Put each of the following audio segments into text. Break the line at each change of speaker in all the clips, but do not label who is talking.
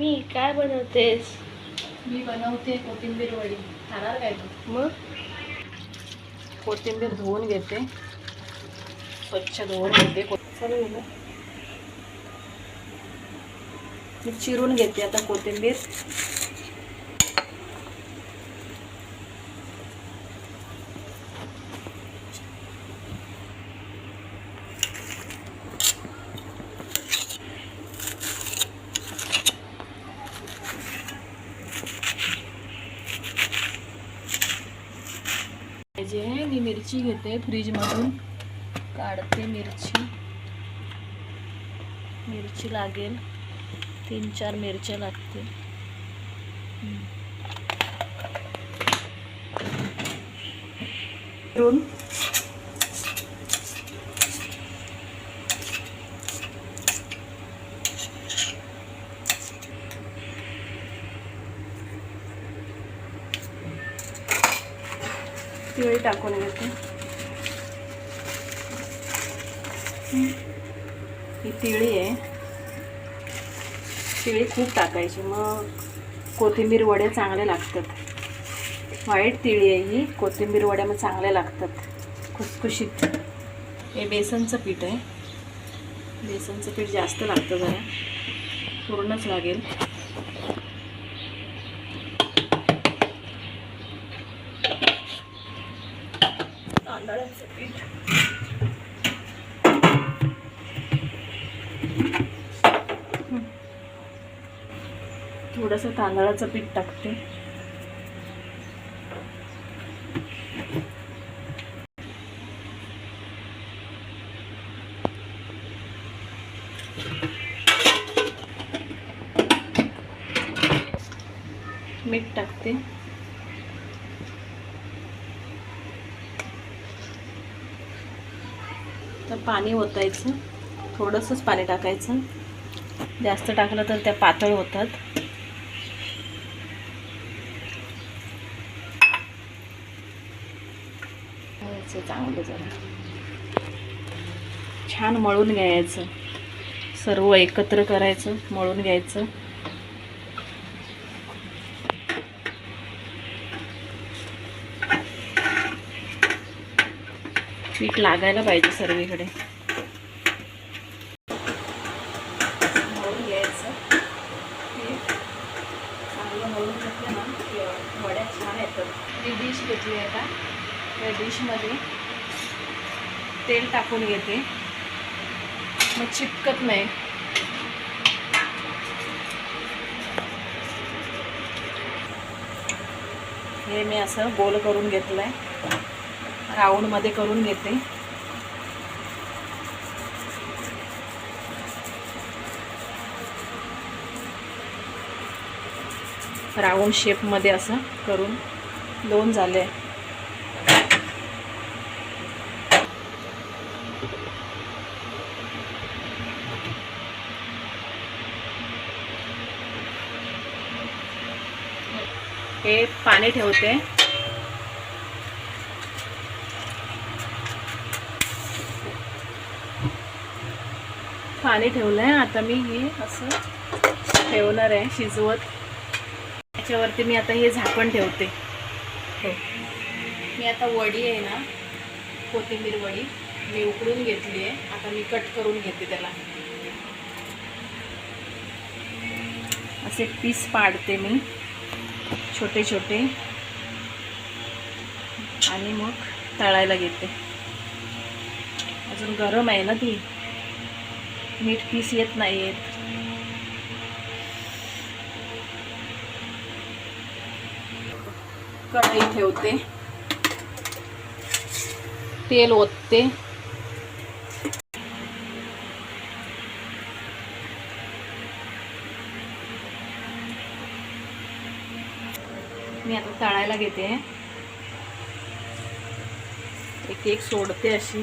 मी काय बनवतेस?
मी बनवते कोथिंबीर वडी. खाणार काय तू?
मग
कोथिंबीर धुवून घेते, स्वच्छ धुवून घेते. मी चिरून घेते आता कोथिंबीर. मी मिरची घेते, फ्रीजमधून काढते मिरची. मिरची लागेल 3-4 मिरच्या लागतील. तिळी टाकून घेते. ही तिळी आहे. तिळी खूप टाकायची, मग कोथिंबीर वडे चांगले लागतात. व्हाईट तिळी आहे ही. कोथिंबीर वड्या मग चांगल्या लागतात, खुसखुशीत. हे बेसनचं पीठ आहे. बेसनचं पीठ जास्त लागतं, जरा पूर्णच लागेल. तांदळाचं पीठ थोडंसं तांदळाचं पीठ टाकते. मीठ टाकते. तर पाणी ओतायचं, थोडंसंच पाणी टाकायचं. जास्त टाकलं तर त्या पातळ होतात. चांगलं जरा छान मळून घ्यायचं. सर्व एकत्र करायचं, मळून घ्यायचं. पीठ लागायला पाहिजे सर्वीकडे. मळून घ्यायचं पीठ. चांगलं मळून घेतलं ना वड्या छान येतात. मी डिश घेतली आहे आता. या डिशमध्ये तेल टाकून घेते, मग चिपकत नाही. हे मी असं गोल करून घेतलंय, राऊंडमध्ये करून घेते. राऊंड शेपमध्ये असं करून 2 झाले. हे पाणी ठेवते. पाणी ठेवलंय. आता मी हे असं ठेवणार आहे शिजवत. त्याच्यावरती मी आता हे झाकण ठेवते. मी आता वडी आहे ना, कोथिंबीर वडी मी उकडून घेतली आहे. आता मी कट करून घेते त्याला. असे पीस पाडते मी छोटे छोटे आणि मग तळायला घेते. अजून गरम आहे ना ती, मीठ पीस येत नाही आहेत. कढई ठेवते, तेल ओतते. मी आता तळायला घेते. एक एक सोडते अशी.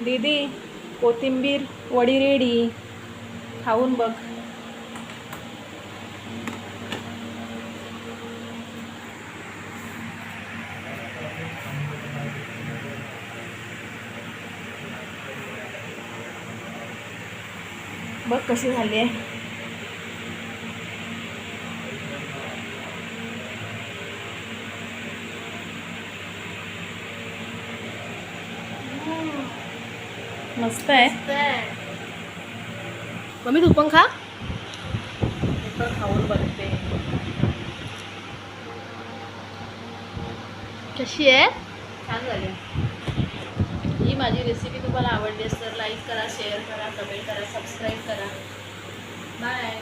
दीदी कोथिंबीर वडी रेडी, खाऊन बघ. बघ कशी झाली आहे. मस्त आहे. मम्मी तू पण खा. मी पण खाऊन बघते
कशी आहे.
छान झाली. ही माझी रेसिपी तुम्हाला आवडली असेल तर लाईक करा, शेअर करा, कमेंट करा, सबस्क्राईब करा. बाय.